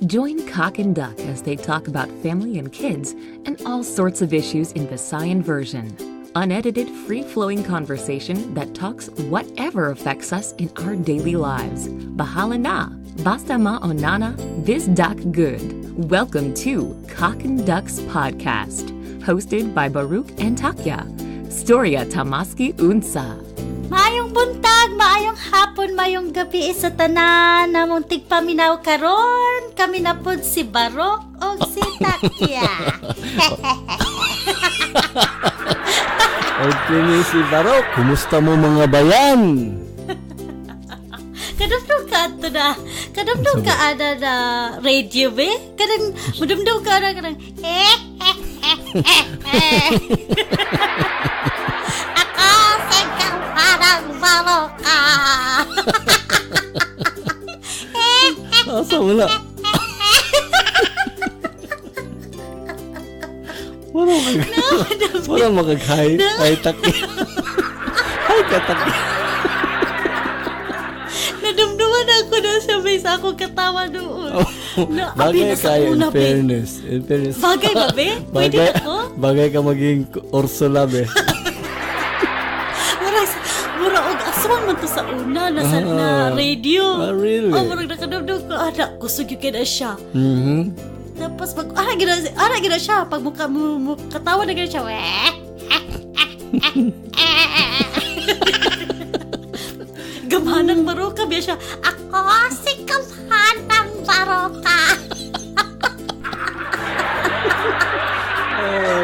Join Cock and Duck as they talk about family and kids and all sorts of issues in Visayan version. Unedited, free-flowing conversation that talks whatever affects us in our daily lives. Bahala na, basta maonana, biz duck good. Welcome to Cock and Duck's podcast, hosted by Baruch and Takya. Storya Tamaski Unsa. Maayong buntag, maayong hapon, maayong gabi sa tanan namong tigpaminaw karon. Kami na pod si Barok o si Takya. Okay ni si Barok, kumusta mo mga bayan? Kadamdam ka ato na. Kadamdam ka ada na radio be. Madamdam ka ada kadang. Baroka. Asa wala? Wala makag-hi. Ay, Taki. Hi ka, Taki. Nadumduman ako na sabay sa akong katawa doon. Bagay kayo, in fairness. Bagay ba, be? Pwede ako? Bagay ka maging Ursula, be. Mura og aswang man to sa una nasa na radio. Really? Murag nakadumdum ko kusog yung kina siya. Tapos pag gina siya pag mukha mo katawa na gina siya. Gamhanang Baroka biya siya. Ako si Gamhanang Baroka.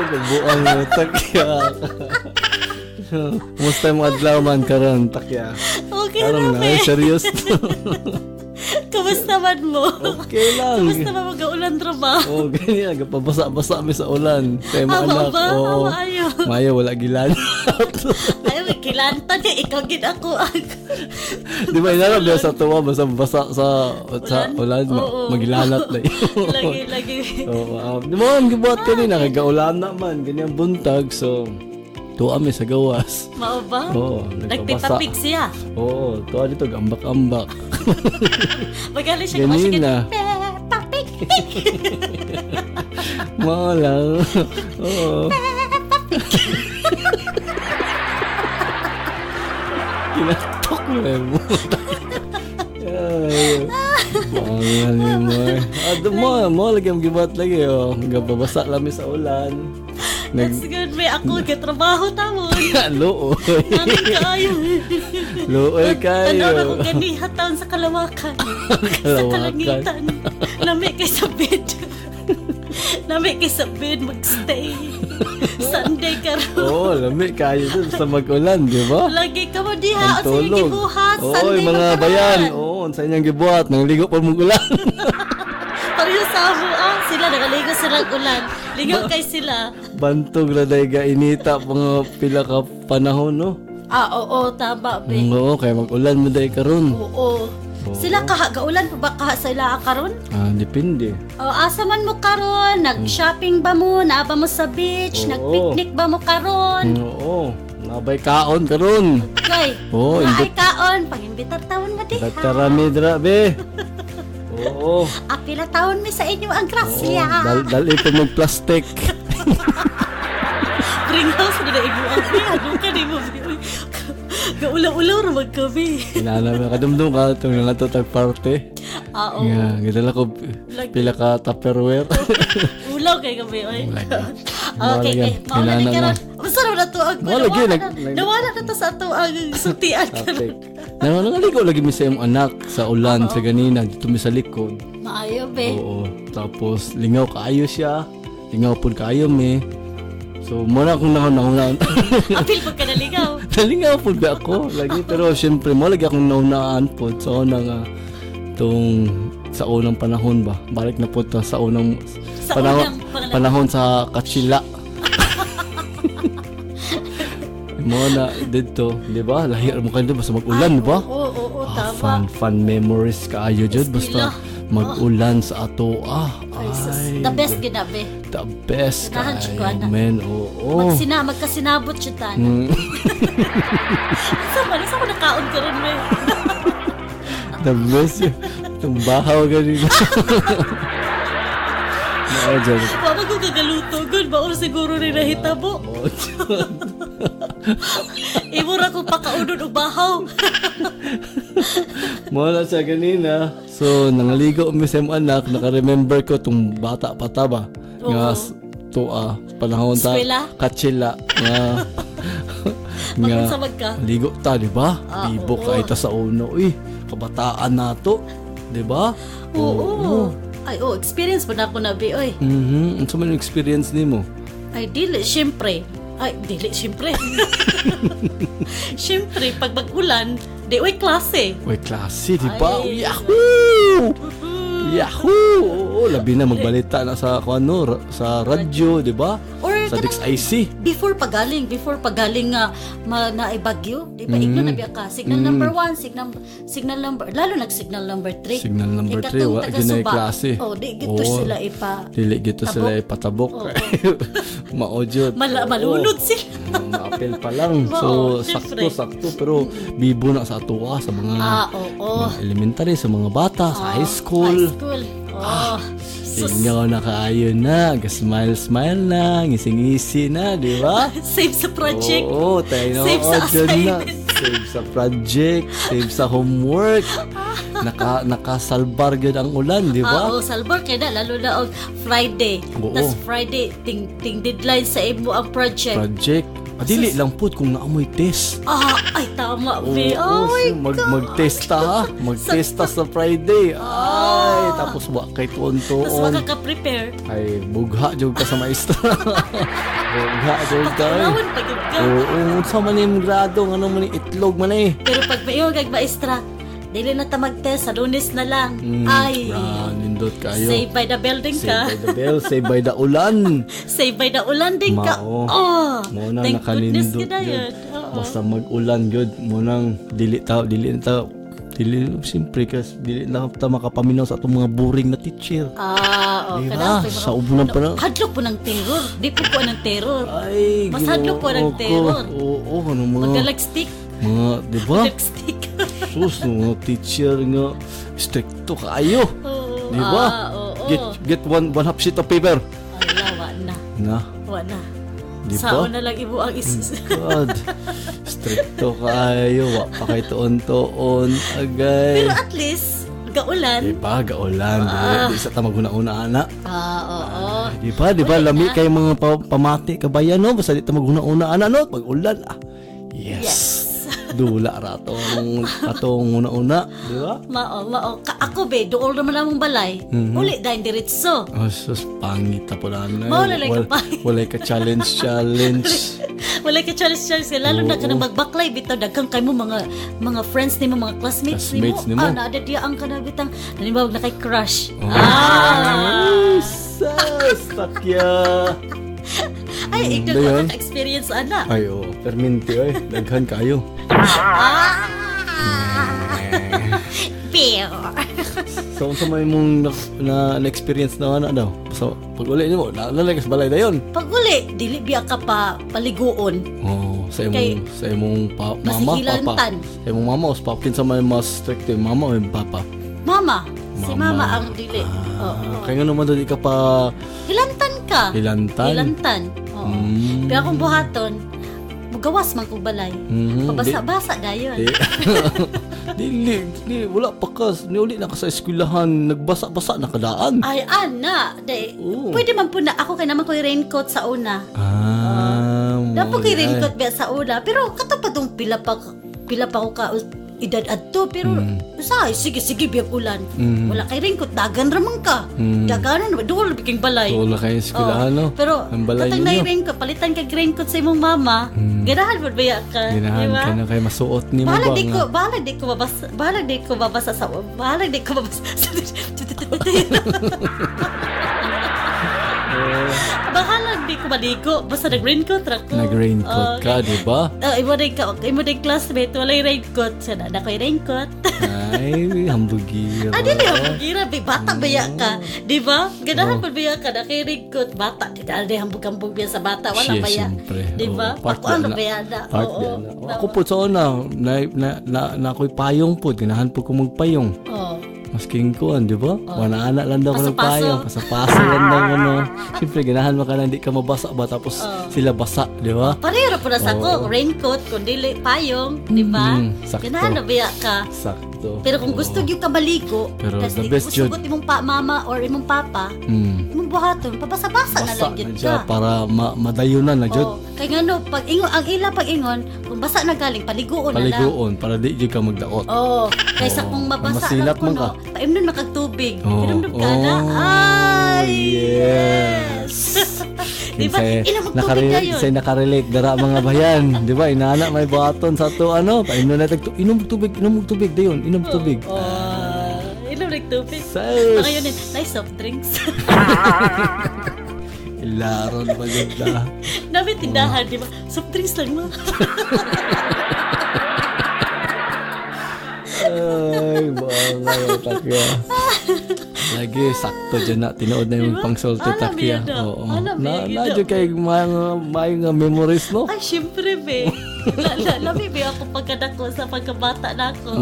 Gabuang mo, Takya. Kumusta yung adlaw man karon, Takya? Okay karon lang, na, serious. Kamusta man mo? Okay lang. Kamusta man mag-ulan trabaho? Ganyan. Pabasa-basa kami sa ulan. Kaya mga anak. Maayo. Maayo, wala gilan. Ayaw, may kilanta niya. Ikaw ako. Di ba, inarap niya sa tuwa, basa-basa sa ulan. Magilanat na yun. Lagi. Di ba, ang gibuhat kanina, kagaulan naman. Ganyan buntag, so tuwa kami sa gawas. Mao ba? Oo. Nagpipapig siya. Oo, tuwa dito, ambak-ambak. Magali siya kung ganina. Papig. Mga lang. Oo. Kinatok mo eh mo. Mga mo. Mo lagi ang gibat lagi. Gababasa lami sa ulan. That's good. May ako katrabaho tamon. Looy. Namin kaayo. Looy kayo. Tanaw na kong ganihat taon sa kalawakan. Sa kalangitan. Lami kay sa bed. Lami kay sa bed magstay. Sunday karon. Oo, lami kayo dun sa mag-ulan, di ba? Lagi ka mo diha. O sige gibuhat. Sunday mga magkaroon. bayan. Oo, sa inyong gibuhat. Nang ligo pa mong ulan. Pareho sa amo. Sila nakaligo silang ulan. Ligo kay sila. Bantog na dahil gainita mga pila ka panahon, no? Oo, tama, be. Oo, kaya mag-ulan mo dahil karon. Oo. Sila gaulan pa ba kaha sa ila karon? Depende. Asa man mo karon? Nag-shopping ba mo? Naaba mo sa beach? Oo. Nag-picnic ba mo karon? Oo, nabay kaon karon. Kay, ay kaon. Pag-imbitar taon mo diha. Datarami drabe. Oo. Apila taon mi sa inyo ang grasya. Dal ito mag-plastic. Greenhouse na ibu ang ano ka di mo. Gaulaw-ulaw ra magkami. Inaalam ka dumdum ka itong nangatotag party. Oo. Yeah, gidala ko pila ka Tupperware. Ulaw kay gabi oy. Okay, Kinana na. Basta na to ang nawala na to sa ato ang sultian karon. Nangaligo lagi mi sa iyong anak sa ulan sa ganina dito mi sa likod. Maayo be. Oo. Tapos lingaw kaayo siya. Lingaw pud kaayo mi. So muna akong nauna. Apil pag ka naligaw. Nalingaw pud ba ako lagi pero syempre mo lagi akong naunaan pud sa unang sa unang panahon ba. Balik na pud sa unang panahon sa Katsila. Mo na dito, di ba? Lahir mo kayo basta mag-ulan, di ba? Oo, tama. Fun memories kaayo dyan. Basta mag-ulan sa ato. The best ginabi. The best kaayo, men. Oo. Magkasinabot siya tanan. Sa ko nakaon ka rin, men. The best yun. Itong bahaw ganito. Wala ko kagaluto. Good ba? O siguro rin nahitabo. Imura ko pakaunod o bahaw. Mula siya ganina. So, nangaligo kami sa anak. Naka-remember ko itong bata pata ba? Nga, panahon ta. Katsila. Nga, ligo ta, di ba? Bibo kahit sa uno. Uy, kabataan na to. Di ba? Oo. Ay, experience pa na ako na, Bi, oy. Ano sa mga experience ni mo? Ay, dili, syempre. Syempre, pag mag-ulan, klase. Klase, di ba? Yahoo! Yahoo! Labi na magbalita na sa sa radyo, di ba? Or sa DXIC. Before pagaling nga naibagyo, di ba? Igno na biya ka. Signal number 1, signal number, lalo nag-signal number 3. Signal number 3, wala ginay klase. Di gito sila Dili gito sila ipatabok. Maodyot. Malunod sila. Apel pa lang. So, sakto. Pero bibo na sa atuwa sa mga elementary, sa mga bata, sa high school. Ingaw na kaayo na, smile na, ngising-ngisi na, di ba? Save sa project. Save sa assignment. Save sa project, save sa homework. Nakasalbar yun ang ulan, di ba? Salbar kaya na, lalo na Friday. Tas Friday, ting deadline sa imo ang project. Dili lang po kung naamoy test. Ay tama, Bi. Mag-testa ha. Mag-testa sa Friday. Ay, tapos kay tuon-tuon. Tapos makaka-prepare. Ay, bugha jud ka sa maestra. Bugha jud ka. Kailangan pagod ka. Sa man yung grado, ano man yung itlog man eh. Pero pag mayo kag maestra, dili na ta mag-test, sa Lunes na lang. Nindot kayo. Save by the building ka. Save by the bell, save by the ulan. Save by the ulan din ka. Muna thank goodness nakalindot ka na yun. Basta mag-ulan yun. Munang dili na tao. Siyempre kasi dili na ta makapaminaw sa atong mga boring na teacher. Diba? Sa ubunan pa na. Hadlok po ng terror. Di po ng terror. Ay, mas hadlok po ng terror. Ano mga. Magdalag-stick. Mga, diba? Magdalag-stick. Sus, mga teacher nga stricto kaayo. Diba? Get one half sheet of paper. Wala. Diba? Sao na lang ibo ang God. Stricto kaayo. Wa pa kay tuon-tuon. Agay. Pero at least, gaulan. Diba? Gaulan. Di sa tamaguna-una ana. Diba? Ulit Lami kay mga pamati kabayan, no? Basta di tamaguna-una ana, no? Pag-ulan. Yes. Dula rato atong una-una, di ba? Mao. Ako be, dool naman namong balay. Uli dahil diretso. Sus, pangit po lang na. Wala ka challenge. Wala ka challenge. Lalo na ka nang magbaklay, bitaw, dagkang kayo mo mga friends ni mo, mga classmates ni mo. Naadadiyaan ka na, bitang, nanibawag na kay crush. Sus, takya. Ay, ikaw ko na-experience, ana. Ay, perminti, daghan kayo. Pero so, sa may mong na-experience na daw? So, pag-uli niyo mo, nalagas balay na yun? Pag-uli, dili biya ka pa paliguon. Sa imong mama, papa. Sa imong mama, o sa papin sa may mas strict yung mama o yung papa? Mama. Si mama ang dili. Kaya nga naman doon ka pa... Hilantan ka. Hilantan. Pero akong buhaton, magawas man kong balay. Pabasa-basa dayon. Dili, wala pa ka. Niuli na ka sa eskwelahan, nagbasa-basa na kadaan. Ay, ana. Pwede man po na, ako kay naman ko yung raincoat sa una. Dapat ko yung raincoat biya sa una. Pero katapad yung pila pa ko ka edad adto, pero sige biyak ulan. Wala kay raincoat, dagan ramang ka. Daganan, duol biking balay. Wala kay eskwelahan, no? Pero katang na yung raincoat, palitan ka raincoat sa imong mama. Ganahan mo ba ka? Ganahan ka na kay masuot ni mo ba? Balag di ko babasa sa bahalag di ko maligo, basta nag-raincoat ra ko. Nag-raincoat ka, di ba? Imo day classmate, wala yung raincoat. Sana na ko yung raincoat. Ay, hambugira. Dili hambugira, bata baya ka. Di ba? Ganahan pa baya ka, nakiringkot. Bata, di hambug-hambug biya sa bata. Wala baya. Di ba? Pakuan na baya na. Ako po sa una, na ako'y payong po. Ganahan po ko magpayong. Masking ko, di ba? Wana anak lang daw ko nagpayong. Pasapaso lang daw ko, no? Siyempre, ganahan mo ka na, hindi ka mabasa ba? Tapos sila basa, di ba? Parehara po na sa ko, raincoat, kundi payong, di ba? Sakto. Ganahan na baya ka. Sakto. Pero kung gusto yung ka maligo, Pero tapos the di best mo sugot imong mama or imong papa, imong buhaton, papasa-basa na lang yun siya ka. para madayunan na jud. Kaya nga no, pag ingon, ang ila pag ingon, kung basa na galing, paliguon na lang. Paliguon, para di jud ka magdaot. Kaysa kung mabasa masilap lang ko, man ka. no, paimnon makagtubig. Pinumdum ka na. Ay, yes! Diba? Inamagtubig na yun. Say nakarelate dara mga bayan, di ba? Inana may baton sa to ano, paimnon na tagto inom tubig dayon, inom tubig. Inom nagtubig. Sus. Ngayon nice soft drinks. Ilaron ba yun na? Namin tindahan, di ba? Soft drinks lang mo. Ay, bangay yung takya. Lagi, sakto dyan na. Tinood na yung pang-salty takya. Oo. Nadyo kay mga memories, no? Ay, syempre, be. Lami, be, ako pagkadako sa pagkabata na ako.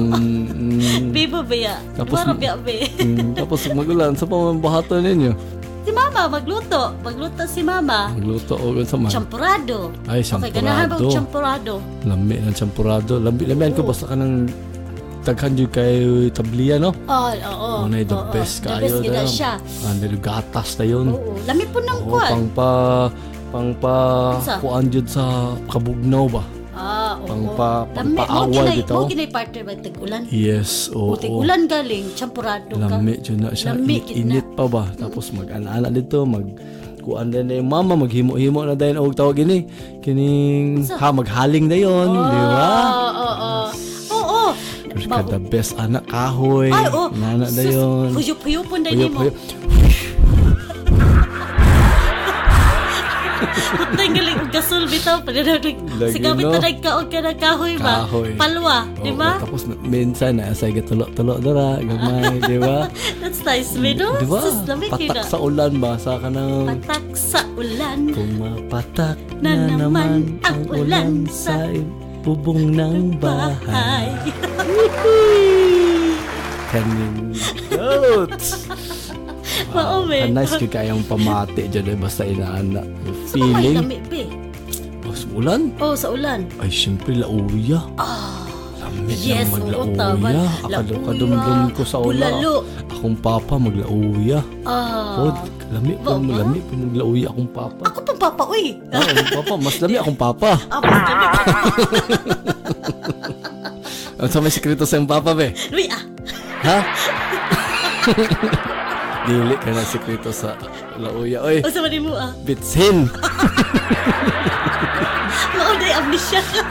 Bibo, be, ya. Maro, be. Tapos magulan, sa pamambahato ninyo? Si mama, magluto. Magluto si mama. Magluto o sa man? Champurado. Ay, champurado. Okay, ganahan ba yung champurado? Lami ng champurado. Lamihan ko, basta ka ng taghan yun kay tabliya, no? Oo. Una the best kayo. The best gina siya. Gatas na yun. Oo. Lami po ng kwan. Kuan yun sa kabugnaw ba? Pampaawal dito. Mo ginay partner ba tag-ulan? Yes, oo. Tag-ulan galing, champurado ka. Lami dyan na siya. Init pa ba? Tapos mag-ana dito, kuan din na yung mama, maghimo-himo na dahil og tawag gini. Kining maghaling na yon, di ba? Oo. Ka the best anak kahoy. Nana na yon. Puyo-puyo po na mo. Putay galing og gasol bitaw sigamit na nagkaog ka ng kahoy ba? Palwa, di ba? Tapos minsan na asay gatulo-tulo dara, gamay, di ba? That's nice, me no? Di ba? Patak sa ulan ba? Sa kanang patak sa ulan. Pumapatak na naman ang ulan sa bubong ng bahay. Kaning notes. Nice ka kayang pamati dyan, basta inaana. Feeling. Sa kamay, be. Sa ulan? Sa ulan. Ay, siyempre, lauya. Lamit yes, lang maglauya. Akadumdum ko sa ula. Akong papa maglauya. Lami pa maglauya akong papa. Ako pang papa, uy. Akong papa, mas lami akong papa. Mas lami. Ano sa may sikreto sa yung papa, be? Uy, Ha? Dili ka na sikreto sa lauya. Oy. O sa mali mo Bitsin. Mauday amnesia ka.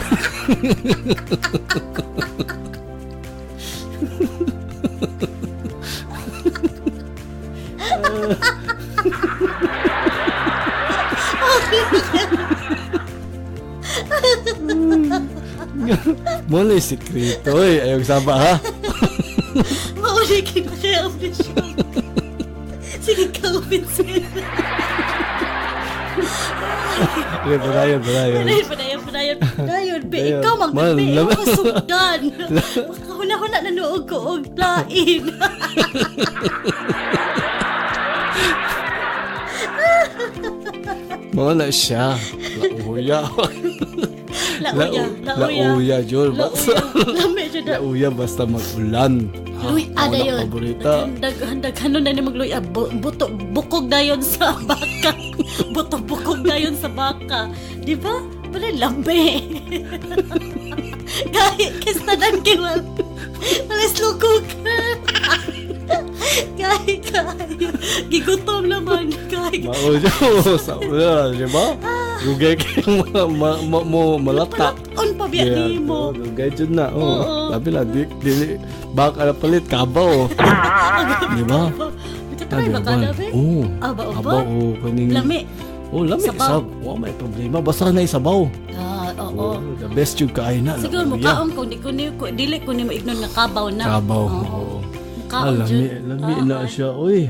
Mula sikreto. Oy, ayaw saba ha. Mauday ka na kaya amnesia. Sige ka, Bitsin. Padayon. Be, ikaw magbe. Ikaw masugdan. Makahuna-huna na noog ko og lain. Mawala siya. Lauya, Jol. Lauya basta mag-ulan. Luy, dayon. Paborita. Daghanon na ni magluy. Bukog dayon sa baka. Bukog dayon sa baka. Di ba? Wala lambe. Kahit kistanan kiwal. Malas lukog. Kahit kayo. Gigutom naman. Maujo. Sa ulan, di ba? Rugay kayo malatak. On pa biya ni mo. Rugay dyan na. Labi lang. Dili. Baka na palit. Kabaw. Di ba? Try ba ka na, be? Abaw. Lami. Lami. May problema. Basta na isabaw. Oo. The best yung kaayo na. Siguro mo kaon ko dili ko ni maignon nga kabaw na. Kabaw. Oo. Kaon Lami na siya, oy.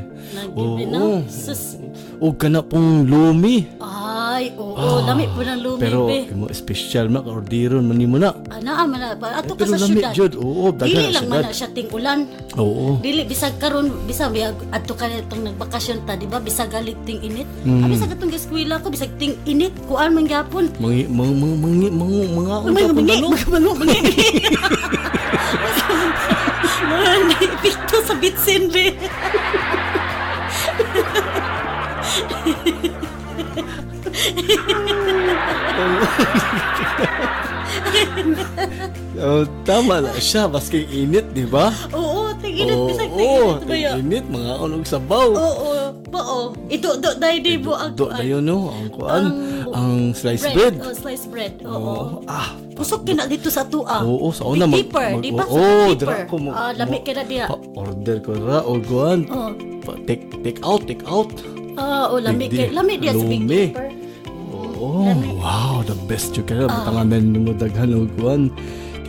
Oo. Sus. O kana pong lumi. Ay, oo, lami po ng lumi, pero be. mo special na orderon man nimo na. Ato ka sa lami syudad. jud. Oo, Dili dagan lang man na siya ting ulan. Oo. Dili bisag karon bisag adto ka itong nagbakasyon ta, di ba? Bisag galit ting init. Bisag atong eskwela ko bisag ting init kuan man gyapon. Mga Pito sa bitsin, be. Tama na siya, baski init, di ba? Oo, tig-init, bisag Oo, tig-init ba yan? init, mga unog sabaw. Oo. Ito, dahil di mo ang Do na yun, no? Ang kuan, ang sliced bread. Oh, sliced bread, oo. Pusok Pag- kina dito sa tua. Oo, sa una Big paper, di ba? Sa Oo, big dira paper. ko Lami ka na diya. order ko ra o kuan. Oo. Take out. Lami Di- diya sa big lumi. paper. Oh, wow, the best yung kaya. Butangan mo daghan o kuan.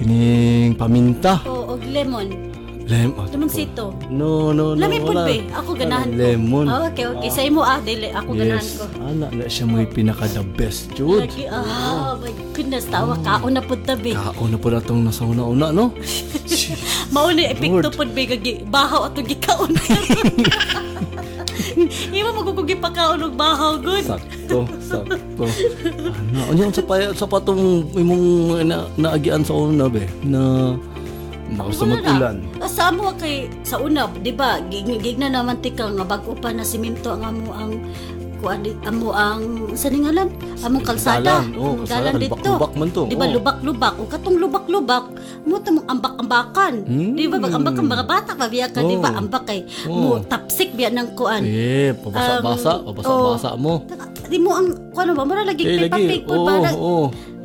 Kining paminta. Oo, lemon. Lemon sito. No. Lami po, wala. be. Ako ganahan ko. Lemon. Okay. Sa imo, dili. Ako ganahan Yes. ko. Na siya may pinaka the best, Jud. Lagi, my goodness, tawa kaon na po tabi. Kaon na po na itong nasa una-una, no? Mauni, epekto po, be, bahaw ato gikaon. Iba magugugi pa kaon og bahaw, good. Sakto. Ano sa patong imong naagian sa una, be? Na gusto mag-ulan. Sa amo kay sa una, di ba? Gigna naman tika nga bag-o pa na simento ang amo ang amo ang saningalan among kalsada. Dalan dito. Lubak man to. Di ba lubak-lubak? O katong lubak-lubak, mo tamong ambak-ambakan. Di ba ambak ang mga bata pa biya ka, di ba? Ambak kay mo tapsik biya ng kuan. Pabasa mo. Di mo ang kuan ba mura lagi kay papik pud ba?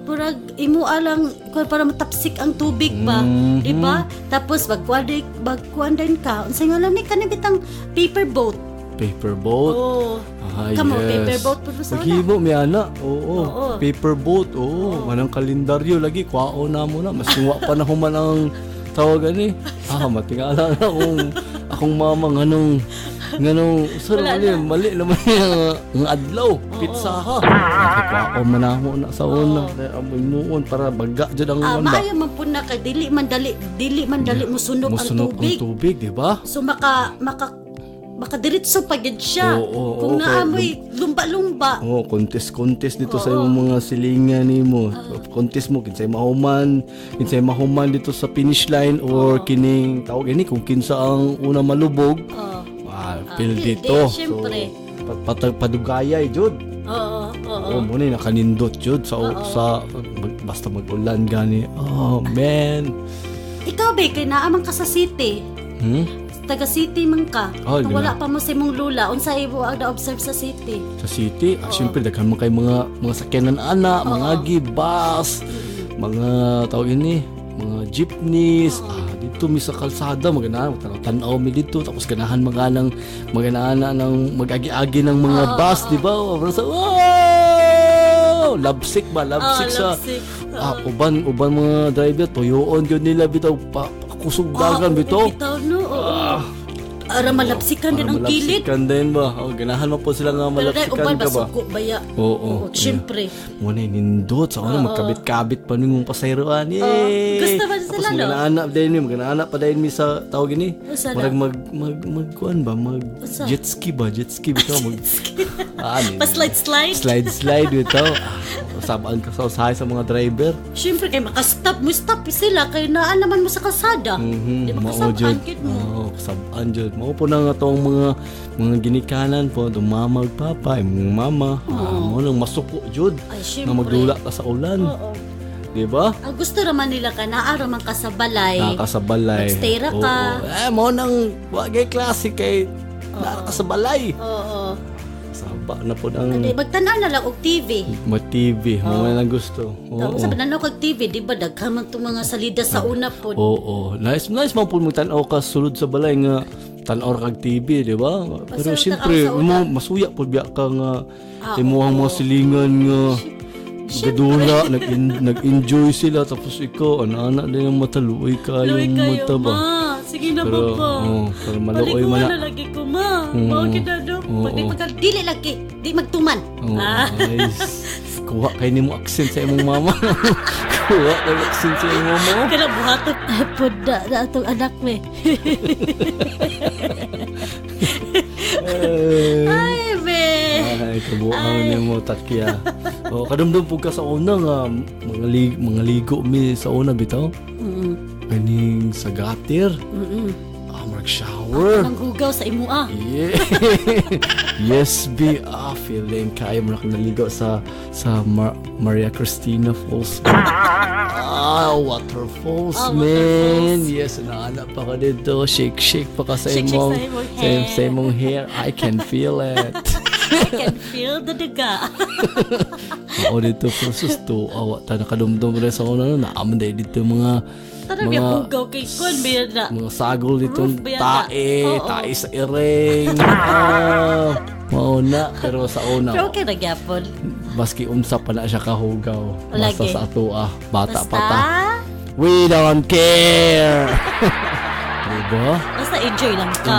Purag imo alang para matapsik ang tubig ba, di ba? Tapos bagkuan din ka. Unsay ngalan ni kanang bitang paper boat. Oo. Kamo paper boat pud sa una. Paghimo mi ana. Oo. Paper boat. Oo. Manang kalendaryo lagi kwao na mo na. Mas wa pa na human ang tawagan ni. Matingala na akong mama nganong mali naman yung adlaw pizza ha kwao manamo na sa una amoy muon para baga jud ang uwan ba maayo man pud na kay dili man dali musunog ang tubig, di ba? So makadiretso pa gid siya. Kung naamoy lumba-lumba. Contest dito sa imong mga silingan nimo. Contest mo kinsay mahuman dito sa finish line or kining tawag ini kung kinsa ang una malubog. Pil dito. Siyempre. So, padugayay jud. Oo. Muna nakanindot jud sa basta mag-ulan gani. Oh man. Ikaw ba kay naamang ka sa city? Taga city man ka. Wala pa mo sa imong lula unsay mo ang na-observe sa city? Sa city, syempre daghan man kay mga sakyanan ana, mga gibas, mga tawag ini, mga jeepneys. Dito mi sa kalsada maganahan tan-aw mi dito tapos ganahan ng mag-agi-agi ng mga bus, di ba? Wow! Labsik sa uban mga driver tuyoon gyud nila bitaw kusog dagan bitaw. Ara malapsikan din ang kilid. Malapsikan din ba? Ganahan mo po sila nga malapsikan ka ba? Oo. Siyempre. Muna nindot sa una magkabit-kabit pa nung pasayroan. Gusto ba sila no? Maganaanap pa din mi sa tawag ini. Magkuan ba? Jet ski bitaw slide bitaw. Sabaan ka sa usahay sa mga driver. Siyempre kay makastop sila kay naan naman mo sa kalsada. Di ba kasabaan kid mo? Kasabaan jud. Mao po na nga tong mga ginikanan po dumamag papa imong mama. Mo nang masuko jud na magdula ka sa ulan. Di ba? Ang gusto naman nila ka naara man ka sa balay. Magstay ra ka. Mo nang wagay klase kay naara ka sa balay. Saba na po ang magtanaw na lang og TV. TV, mo lang gusto. Sa pananaw kag TV, di ba daghan man tong mga salida sa una po. Nice man po magtanaw ka sulod sa balay nga tan-or kag TV, di ba? Pero siyempre, mo masuya pud biya ka nga imuhang mga silingan nga gadula, nag-enjoy sila, tapos ikaw, anak-anak din yung mataluoy kayo mata ba? Sige na ba pa? Pero maluoy man na. Paliguan na lagi ko, ma. Mga kinado. Pag di pagkadili lagi, di magtuman. Kuha kayo ni mo accent sa imong mama. Kuha kayo accent sa imong mama. Kaya buhatok. Puda na itong anak me. Ay, be. Ay, kabuang ni mo, Takya. Kadamdam po ka sa una nga, mga ligo mi sa una, bitaw. Kaning sa gatir. Mag-shower. Nang hugaw sa imo Yeah. Yes, be. Feeling kaya mo na naligo sa Maria Cristina Falls. Waterfalls, man. Waterfalls. Yes, nahanap pa ka dito. Shake pa ka sa imong hair. I can feel it. I can feel the daga. Ako dito, process to. Awat ta nakadumdum rin sa una. Naaman dahil dito mga hugaw kay Kon, biyada. mga sagol dito, tae sa iring. Mauna, pero sa una. Pero okay nagyapon. Baski unsa pa na siya kahugaw. Lagi. Basta sa ato bata pa ta. We don't care. Diba? Basta enjoy lang ka.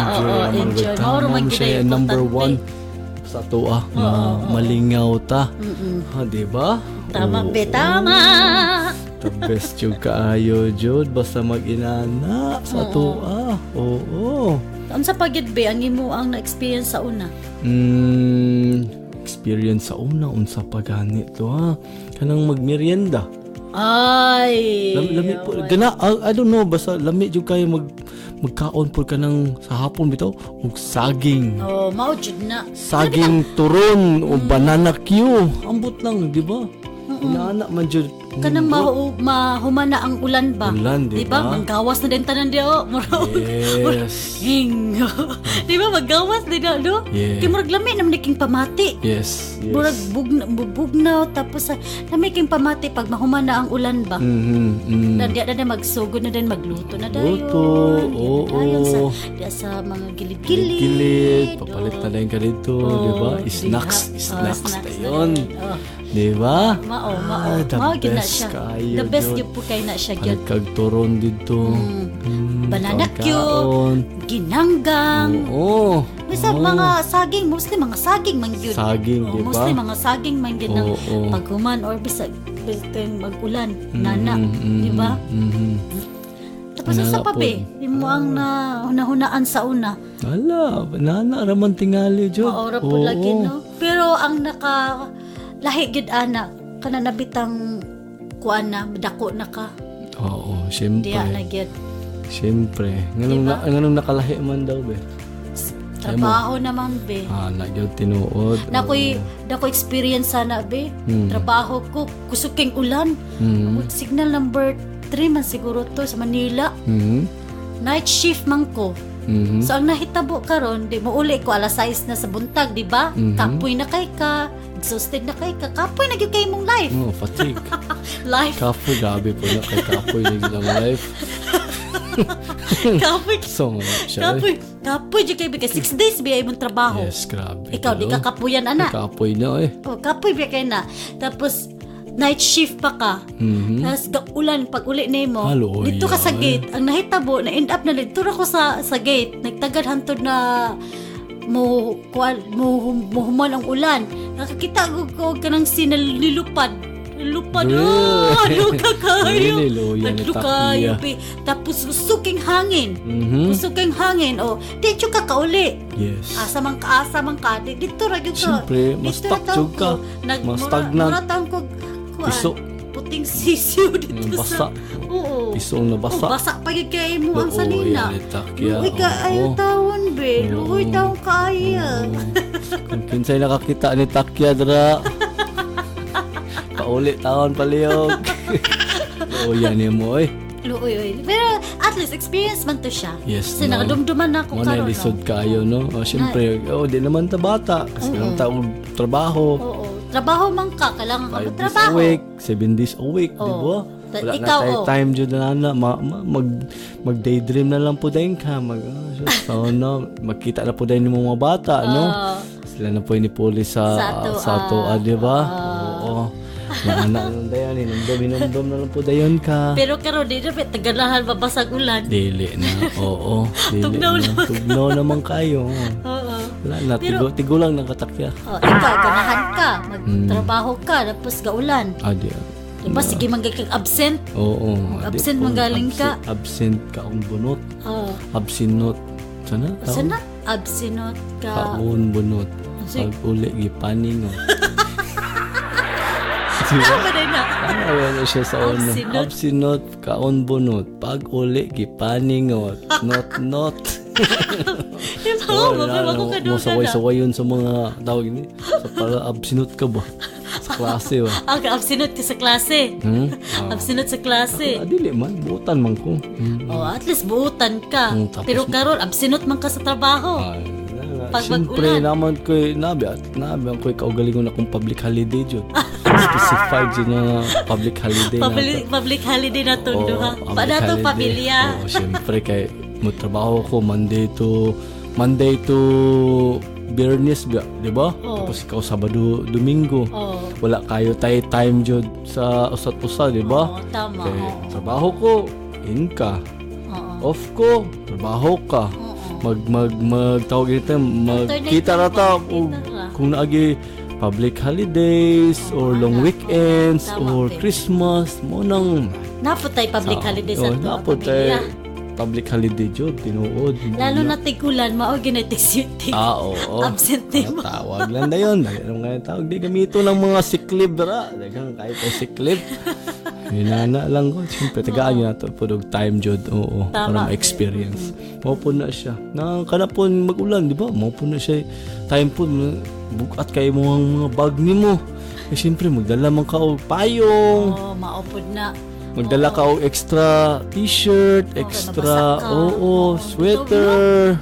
Enjoy. Mauro man siya number 1 sa ato na malingaw ta. Diba? Tama, be, tama. The best yung kaayo, Jod. Basta mag-inana sa ato Oo. Ang sa pagid be, ang imo ang na-experience sa una? Experience sa una, unsa pa gani to kanang magmerienda. Ay. Lami po gana, I don't know, basta lami jud kayo magkaon po kanang sa hapon bitaw ug saging. Mao jud na. Saging turon o banana Q. Ambot lang, di ba? Inaanak man jud. Kanang mahumana ang ulan ba? Ulan, di Diba? ba? Manggawas na din tanan diyo. Yes. Diba? Manggawas din na, no? Yeah. Kaya murag lami naman iking pamati. Yes. Murag bugnaw, tapos lami iking pamati pag mahumana ang ulan ba? Nandiya na magsugod na din, magluto na dayon. Oo. Diya sa mga gilid-gilid. Gilid. Papalit na din ka dito, di ba? Snacks na yun. Di ba? Mao. The Gina best siya. kayo, The best Jod. yung po kayo na siya, Jod. Kagturon dito. Banana pagkaon. cube, ginanggang. Oo. Basta mga saging, mostly mga saging man yun. Saging, di ba? Mostly mga saging man yun ng Oo. paghuman or bisa mag-ulan, nana, di ba? Tapos sa Nana pabe, di mo ang nahunaan sa una. Ala, banana raman tingali, Jod. Maora po lagi, no? Pero ang lahi gid ana, kana nabitang kuan na, dako na ka. Oo, syempre. Diya na gid. Syempre. Nganong nakalahi man daw, be? Trabaho naman, be. Nagyo tinuod. Nakoy experience sana, be. Trabaho ko, kusuking ulan. Signal number 3 man siguro to sa Manila. Night shift man ko. So ang nahitabo karon, di mo uli ko alas 6 na sa buntag, di ba? Kapoy na kay ka, exhausted na kay ka, kapoy na gyud kay mong life. Fatigue. Life. Kapoy, gabi po na kay kapoy na ilang life. Kapoy. So, siya. Kapoy gyud kay bigay 6 days bigay mong trabaho. Yes, grabe. Ikaw di ka kapuyan ana. Kapoy na Kapoy bigay na. Tapos night shift pa ka. Tapos ulan pag uli nimo. Dito ka sa gate. Ang nahitabo na end up na dito ko sa gate. Nagtagad hantod na human ang ulan. Nakakita ko kanang sinalilupad. Lupad. Luka kayo. Naglukayo. Tapos suking hangin. Suking hangin. Di ka kauli. Yes. Asa man ka. Dito ra gyud ka. Siyempre, mas takjog ka. Mas stagnant. Piso. Puting sisiw dito basa. Oo. Pisong nabasa. Basa pa gyud kay mo ang salina. Uy ka Oo. tawon be. Uy tawon kaya. Kung kinsay nakakita ni Takya dra. Paulit taon paliyog. Yan mo Uy. Pero at least experience man to siya. Yes. Kasi nakadumduman na ako karon. Lisod kayo, no? Siyempre, di naman ta bata. Kasi lang taong trabaho. Oo. Trabaho man ka, kailangan ka 5 days magtrabaho. a week, 7 days a week, di ba? Wala na tayo time dyan na mag-daydream na lang po din ka. Magkita na po din yung mga bata, no? Sila na po inipuli sa ato, di ba? Oo. Mga anak ng dayan, hinumdum na lang po dayon ka. Pero karon di dapat tagalahan babasag ulan. Dili na, oo. Dili Tugnaw na. Tugnaw naman kayo. Oo. Wala na, tigo lang nakatakya. Ikaw, ganahan ka, magtrabaho ka, tapos gaulan. Adi. Diba, sige manggay kang absent. Oo. Absent manggaling ka. Absent ka ang bunot. Oo. Absinot. Sana? Absinot ka. Kaon bunot. Sige. Pag uli, gipaningot. Ano ba na? Ano siya sa una? Absinot. Absinot, kaon bunot. Pag uli, gipaningot. Not. Diba, mababa ko ka doon na. Masaway-saway yun sa mga tawag ni. Sa para absinot ka ba? Sa klase ba? Absinot ka sa klase. Absinot sa klase. Dili man, buutan man ko. At least buutan ka. Tapos Pero karon absinot man ka sa trabaho. Siyempre naman ko'y nabi ko'y kaugalingon akong public holiday dyan. Specified dyan na public holiday Public holiday na tundo ha. Oo, Pada to public pamilya. holiday. Oo, siyempre kay magtrabaho ko Monday to Biyernes ba, di ba? Tapos ikaw Sabado, Domingo. Wala kayo time dyan sa usat-usa, di ba? Tama. Kay trabaho ko, in ka. Off ko, trabaho ka. Magtawag ito, magkita rata kung naagi public holidays or long weekends or Christmas mo nang naputay public holidays sa naputay public holiday jud tinuod lalo na tigulan mao ginetisiti oo absent mo tawag lang na yun mga tawag di gamito ng mga sick leave ra daghang kahit sick leave hinana lang ko siyempre tagaan niya to pudog time jud para ma-experience mo po na siya nang kanapon mag-ulan di ba mo po na siya time po bukat kay mo ang mga bag nimo siyempre magdala man ka og payong maupod na magdala ka og extra t-shirt extra sweater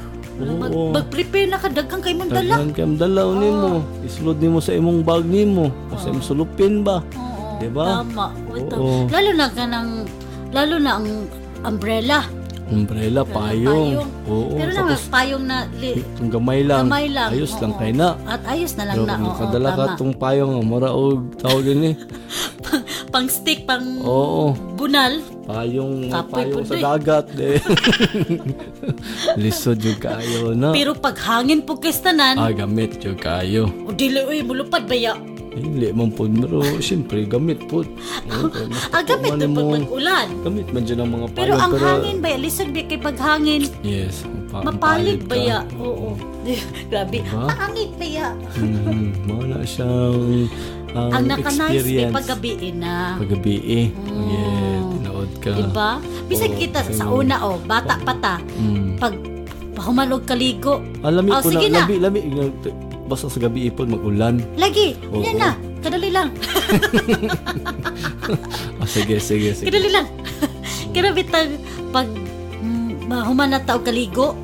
mag-prepare na ka daghang kay mong dala daghang kay mong dala nimo isulod nimo sa imong bag nimo o sa imong sulupin ba diba? Tama. Lalo na ang umbrella, payong. Pero naman payong na itong gamay lang. Ayos lang kay na. At ayos na lang na. Kadala ka itong payong mura og tawag ni. Pang stick, pang bunal. Payong sa dagat lisod yung kaayo na. Pero pag hangin po kistanan gamit yung kaayo. O dili mulupad baya. Hindi man po, pero siyempre gamit po. Gamit na pag mag-ulan. Gamit man dyan ang mga payong. Pero ang hangin ba, lisod ba kay paghangin? Yes. Mapalit ba ya? Oo. Grabe. Hangin ba ya? Mana siyang ang naka-nice experience. Paggabiin na. Paggabiin. Yeah, tinood ka. Diba? Bisag kita sa una bata pata. Pag pahumanog kaligo. Lami ko sige na. Lami. Basta sa gabi ipon mag-ulan. Lagi. Yan na. Kadali lang. Sige. Kadali lang. Kaya bitag pag human na tao kaligo,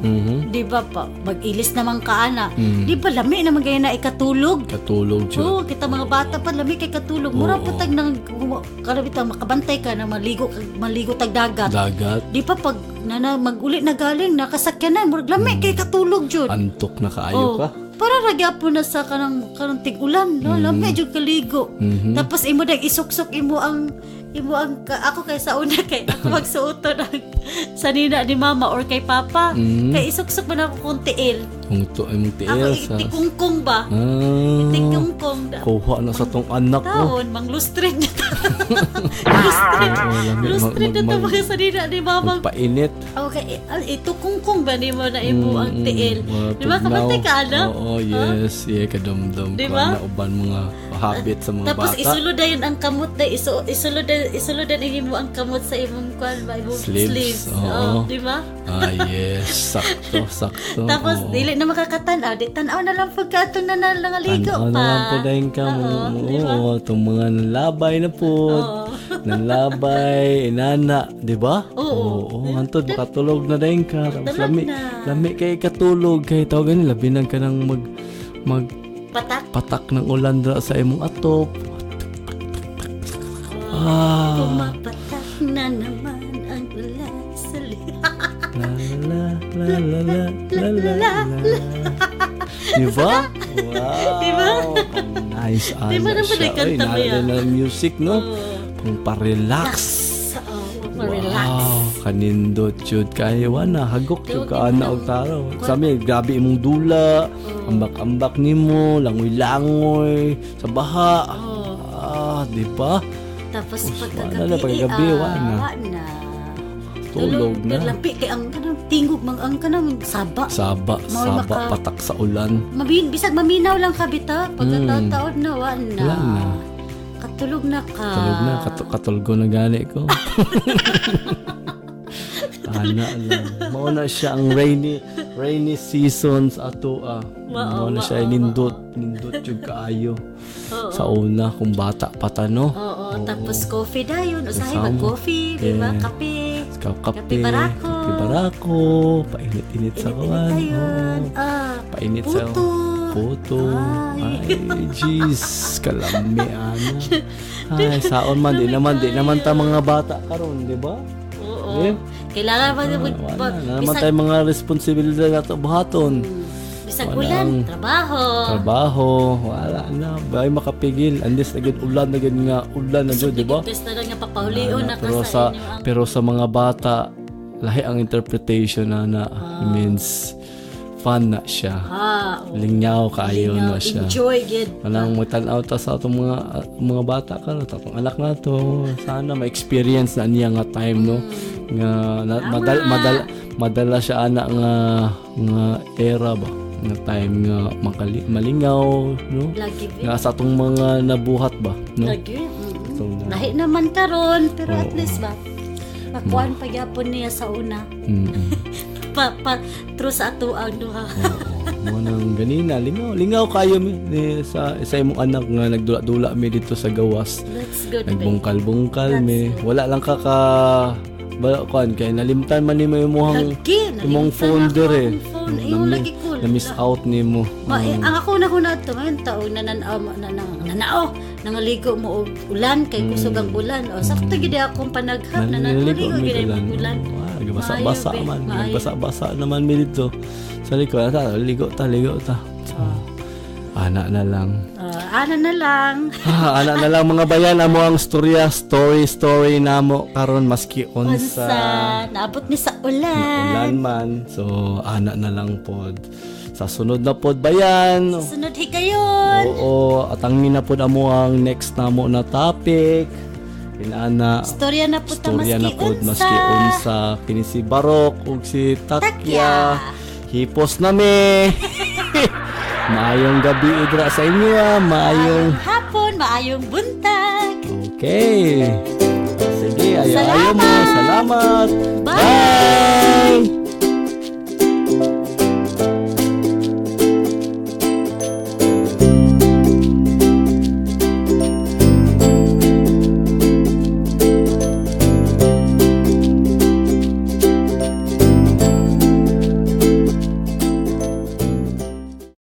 di ba pa, mag-ilis naman ka ana. Di ba lami naman gaya na ikatulog? Katulog siya. Oo, kita mga bata pa lami kay katulog. Mura pa tag nang karabitang makabantay ka na maligo tag dagat. Di pa pag mag-uli na galing nakasakyanan, murag lami kay katulog jud. Antok na kaayo ka. Para ragya po na sa kanang tig-ulan, no? Lami jud kaligo. Tapos imo dag isuksok imo ang ako kay sa una kay ako magsuoto ng sanina ni mama or kay papa kay isuksok man ako kung tiil imong tiil ako itikungkong ba itikungkong kuha na sa tong anak ko taon manglustred na lustred na mga sanina ni mama painit okay itukungkong ba ni mo na imo ang tiil di ba kapantay ka ana yes kadumdum diba? na uban mga habit sa mga tapos bata tapos isulod ang kamot na isulod mo ang kamot sa imong sleeves. Di ba? Yes. Sakto. Tapos, dili na makakatanaw. Di tanaw na lang pagkatong naligo pa. Tanaw na lang po dahil ka. Oo, itong mga nanlabay na po. Nanlabay, inana. Di ba? Oo. Antod, makatulog na dahil ka. Tapos, lami kay katulog. Kaya tawagan nila, binang ka ng patak ng ulan sa imong atop. Pumapatak na naman ang ulan sa Diba? Wow! Diba? Nice. Di ba naman nagkanta mo yan? Na music, no? Pang pa-relax. Relax. Wow, kanindot yun. Kaya na, hagok yun kaana og taro. Sabi, grabe imong dula, ambak-ambak nimo, langoy-langoy, sa baha. Di ba? Tapos paggabi, wala. Tulog na. Lapi, kaya ang kanang tingog, ang kanang saba. Saba, patak sa ulan. Bisag maminaw lang ka, bita. Pagkataon na, wala na. Katulog na ka. Katulog na gani ko. Ana lang. Mauna siya ang rainy seasons ato Mauna siya nindot yung kaayo. Sa una kung bata pa tano. Tapos coffee dayon. Usahay mag-coffee, di ba? Kape barako. Painit-init sa kawan. Painit sa puto. Ay, jeez. Kalami, ana. Ay, saon man. Di naman ta mga bata karon, di ba? Oo. Kailangan ba naman tayo mga responsibilidad na ito buhaton. Bisag ulan, trabaho, wala na. Bay makapigil. Unless agad ulan na dyan, di ba? Test na lang nga papahulion na pero sa mga bata, lahi ang interpretation na means fun na siya. Lingyaw kaayo na siya. Enjoy gid. Anang matanaw ta sa atong mga bata karon, atong anak na to. Sana ma-experience na niya nga time, no? Nga madala siya ana nga era ba? Nga time nga malingaw, no? Nga sa atong mga nabuhat ba, no? Lagi. Lahi naman karon, pero at least ba pakuan pagyapon niya sa una. True sa ato ang duha. Mo nang ganina lingaw kayo sa imong anak nga nagdula-dula mi dito sa gawas. Nagbungkal-bungkal mi. Wala lang ka kay nalimtan man nimo imong folder na miss out nimo. Ang ako na to ngayon taon nanao nangaligo mo og ulan kay kusog ang ulan. Sakto gid akong panaghap na nangaligo gid ang ulan. Basa-basa naman mi dito sa likod. Ligo ta. Ana na lang. Ana na lang mga bayan, amo ang story namo karon maski unsa naabot ni sa ulan man. So ana na lang pod. Sa sunod na pod bayan. Sunod higayon. Oo, atangin na pod amo ang next namo na topic. Inana storya na pod maski unsa kini si Barok ug si Takya. Hipos na mi. Maayong gabi idra sa inyo, maayong hapon, maayong buntag. Okay. Sige, ayo mo. Salamat. Bye.